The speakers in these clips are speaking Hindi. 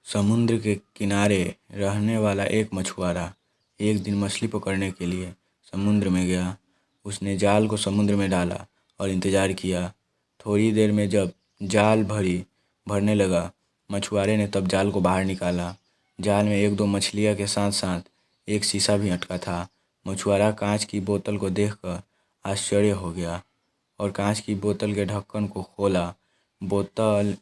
समुद्र के किनारे रहने वाला एक मछुआरा एक दिन मछली पकड़ने के लिए समुद्र में गया। उसने जाल को समुद्र में डाला और इंतज़ार किया। थोड़ी देर में जब जाल भरने लगा, मछुआरे ने तब जाल को बाहर निकाला। जाल में एक दो मछलियाँ के साथ साथ एक शीशा भी अटका था। मछुआरा कांच की बोतल को देखकर आश्चर्य हो गया और कांच की बोतल के ढक्कन को खोला। बोतल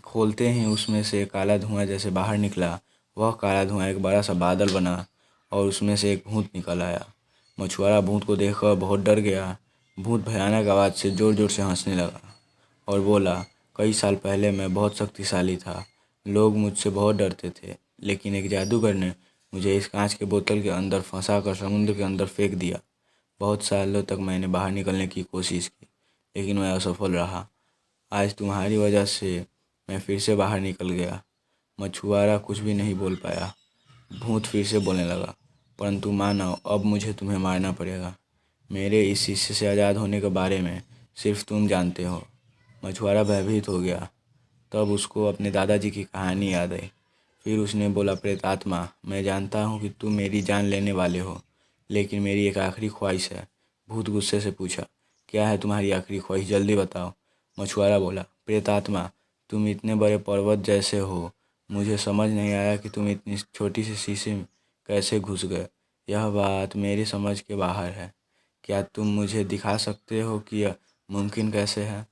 खोलते ही उसमें से काला धुआं जैसे बाहर निकला। वह काला धुआं एक बड़ा सा बादल बना और उसमें से एक भूत निकल आया। मछुआरा भूत को देखकर बहुत डर गया। भूत भयानक आवाज़ से ज़ोर ज़ोर से हंसने लगा और बोला, कई साल पहले मैं बहुत शक्तिशाली था। लोग मुझसे बहुत डरते थे, लेकिन एक जादूगर ने मुझे इस कांच के बोतल के अंदर फंसा कर समुद्र के अंदर फेंक दिया। बहुत सालों तक मैंने बाहर निकलने की कोशिश की, लेकिन मैं असफल रहा। आज तुम्हारी वजह से मैं फिर से बाहर निकल गया। मछुआरा कुछ भी नहीं बोल पाया। भूत फिर से बोलने लगा, परंतु मानव, अब मुझे तुम्हें मारना पड़ेगा। मेरे इस शीशे से आज़ाद होने के बारे में सिर्फ तुम जानते हो। मछुआरा भयभीत हो गया। तब उसको अपने दादाजी की कहानी याद आई। फिर उसने बोला, प्रेतात्मा, मैं जानता हूँ कि तुम मेरी जान लेने वाले हो, लेकिन मेरी एक आखिरी ख्वाहिश है। भूत गुस्से से पूछा, क्या है तुम्हारी आखिरी ख्वाहिश, जल्दी बताओ। मछुआरा बोला, प्रेतात्मा, तुम इतने बड़े पर्वत जैसे हो, मुझे समझ नहीं आया कि तुम इतनी छोटी सी शीशे में कैसे घुस गए। यह बात मेरी समझ के बाहर है। क्या तुम मुझे दिखा सकते हो कि यह मुमकिन कैसे है।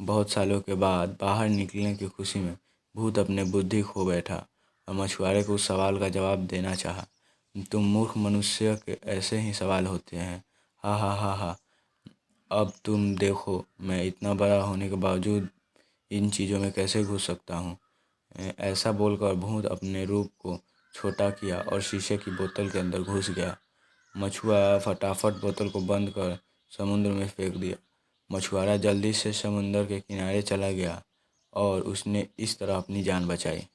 बहुत सालों के बाद बाहर निकलने की खुशी में भूत अपने बुद्धि खो बैठा और मछुआरे को उस सवाल का जवाब देना चाहा। तुम मूर्ख मनुष्य के ऐसे ही सवाल होते हैं। हा हा हा हा। अब तुम देखो, मैं इतना बड़ा होने के बावजूद इन चीज़ों में कैसे घुस सकता हूँ। ऐसा बोलकर भूत अपने रूप को छोटा किया और शीशे की बोतल के अंदर घुस गया। मछुआरा फटाफट बोतल को बंद कर समुद्र में फेंक दिया। मछुआरा जल्दी से समुद्र के किनारे चला गया और उसने इस तरह अपनी जान बचाई।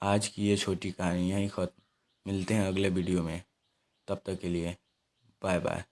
आज की ये छोटी कहानी यहीं ख़त्म। मिलते हैं अगले वीडियो में। तब तक के लिए बाय बाय।